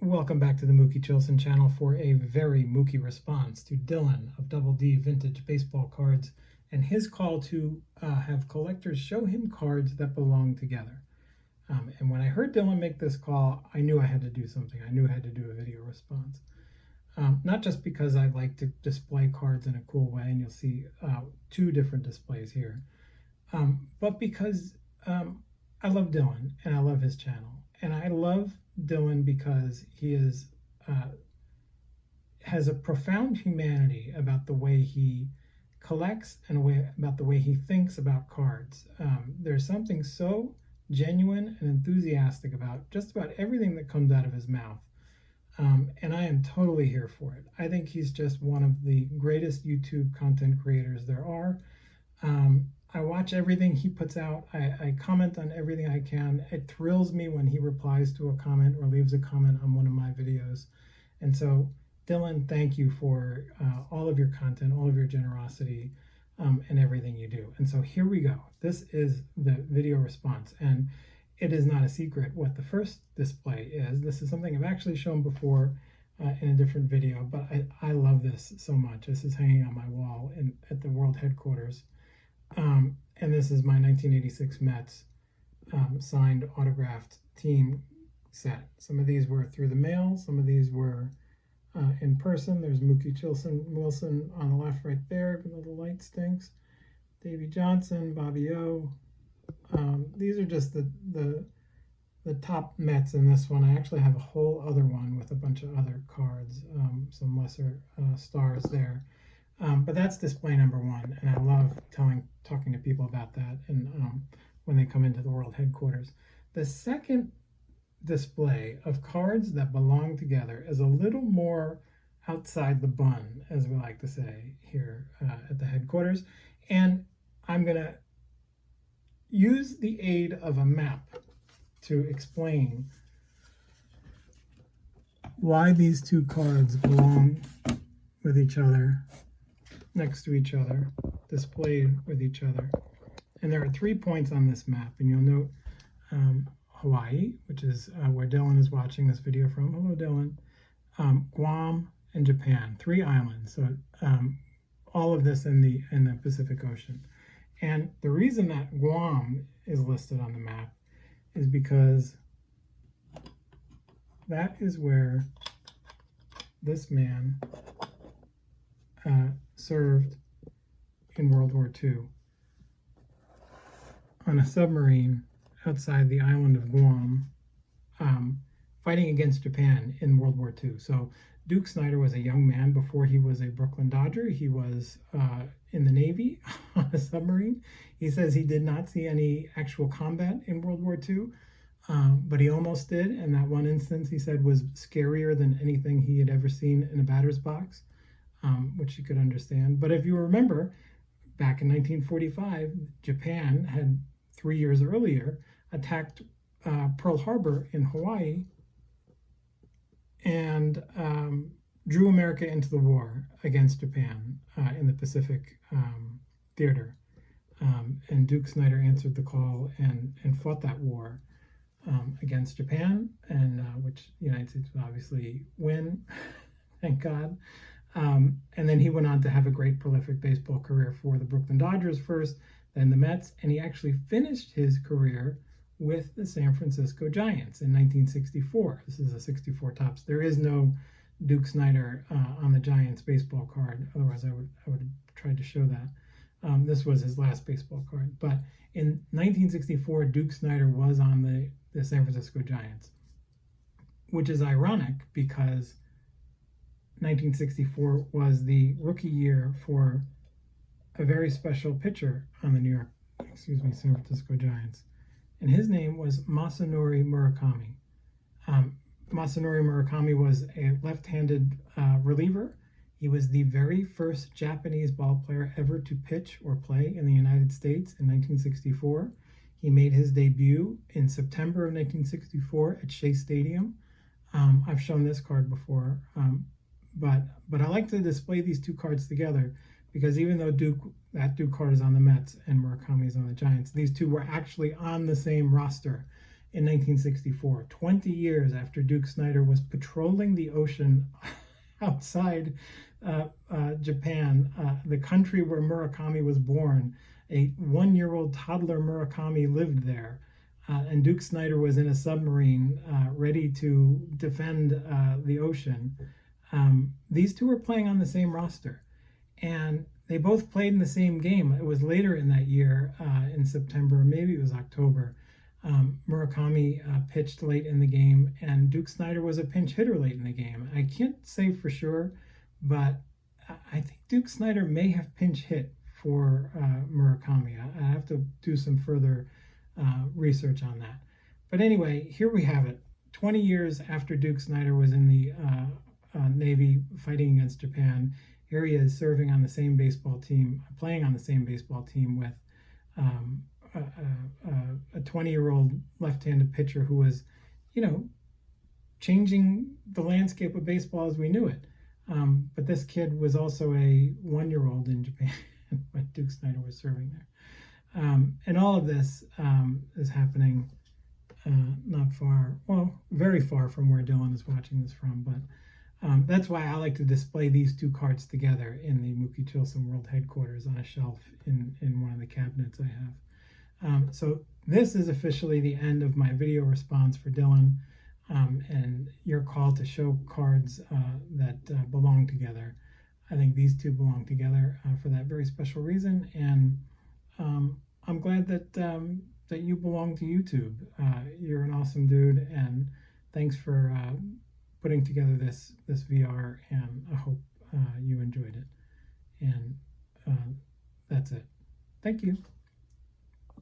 Welcome back to the Mookie Chilson channel for a very Mookie response to Dylan of Double D Vintage Baseball Cards and his call to have collectors show him cards that belong together. And when I heard Dylan make this call, I knew I had to do something. I knew I had to do a video response. Not just because I like to display cards in a cool way, and you'll see two different displays here, but because I love Dylan and I love his channel. And I love Dylan because he has a profound humanity about the way he collects and about the way he thinks about cards. There's something so genuine and enthusiastic about just about everything that comes out of his mouth. And I am totally here for it. I think he's just one of the greatest YouTube content creators there are. I watch everything he puts out. I comment on everything I can. It thrills me when he replies to a comment or leaves a comment on one of my videos. And so, Dylan, thank you for all of your content, all of your generosity, and everything you do. And so here we go. This is the video response. And it is not a secret what the first display is. This is something I've actually shown before in a different video, but I love this so much. This is hanging on my wall at the world headquarters. And this is my 1986 Mets signed autographed team set. Some of these were through the mail, some of these were in person. There's Mookie Wilson on the left right there, even though the light stinks. Davey Johnson, Bobby O. These are just the top Mets in this one. I actually have a whole other one with a bunch of other cards, some lesser stars there. But that's display number one, and I love talking to people about that and when they come into the world headquarters. The second display of cards that belong together is a little more outside the bun, as we like to say here at the headquarters, and I'm going to use the aid of a map to explain why these two cards belong with each other, next to each other, displayed with each other. And there are 3 points on this map, and you'll note Hawaii, which is where Dylan is watching this video from. Hello, Dylan. Guam and Japan, 3 islands. So all of this in the Pacific Ocean. And the reason that Guam is listed on the map is because that is where this man served in World War II on a submarine outside the island of Guam, fighting against Japan in World War II. So Duke Snider was a young man before he was a Brooklyn Dodger. He was in the Navy on a submarine. He says he did not see any actual combat in World War II, but he almost did. And that one instance, he said, was scarier than anything he had ever seen in a batter's box. Which you could understand. But if you remember, back in 1945, Japan had 3 years earlier attacked Pearl Harbor in Hawaii and drew America into the war against Japan in the Pacific theater. And Duke Snider answered the call and fought that war against Japan, and which the United States would obviously win, thank God. And then he went on to have a great prolific baseball career for the Brooklyn Dodgers first, then the Mets, and he actually finished his career with the San Francisco Giants in 1964. This is a 64 Topps. There is no Duke Snider on the Giants baseball card. Otherwise, I would have tried to show that. This was his last baseball card. But in 1964, Duke Snider was on the San Francisco Giants, which is ironic because 1964 was the rookie year for a very special pitcher on the San Francisco Giants. And his name was Masanori Murakami. Masanori Murakami was a left-handed reliever. He was the very first Japanese ball player ever to pitch or play in the United States in 1964. He made his debut in September of 1964 at Shea Stadium. I've shown this card before. But I like to display these two cards together because even though that Duke card is on the Mets and Murakami is on the Giants, these two were actually on the same roster in 1964, 20 years after Duke Snider was patrolling the ocean outside Japan, the country where Murakami was born. A 1-year-old toddler Murakami lived there. And Duke Snider was in a submarine ready to defend the ocean. These two were playing on the same roster. And they both played in the same game. It was later in that year, in September, maybe it was October. Murakami pitched late in the game, and Duke Snider was a pinch hitter late in the game. I can't say for sure, but I think Duke Snider may have pinch hit for Murakami. I have to do some further research on that. But anyway, here we have it. 20 years after Duke Snider was in the Navy fighting against Japan, here he is serving on the same baseball team, playing on the same baseball team with a 20-year-old left-handed pitcher who was, changing the landscape of baseball as we knew it. But this kid was also a 1-year-old in Japan when Duke Snider was serving there. And all of this is happening not far, well, very far from where Dylan is watching this from, but that's why I like to display these two cards together in the Mookie Chilson World Headquarters on a shelf in one of the cabinets I have. So this is officially the end of my video response for Dylan, and your call to show cards that belong together. I think these two belong together for that very special reason, and I'm glad that you belong to YouTube. You're an awesome dude, and thanks for putting together this VR, and I hope you enjoyed it. And that's it. Thank you.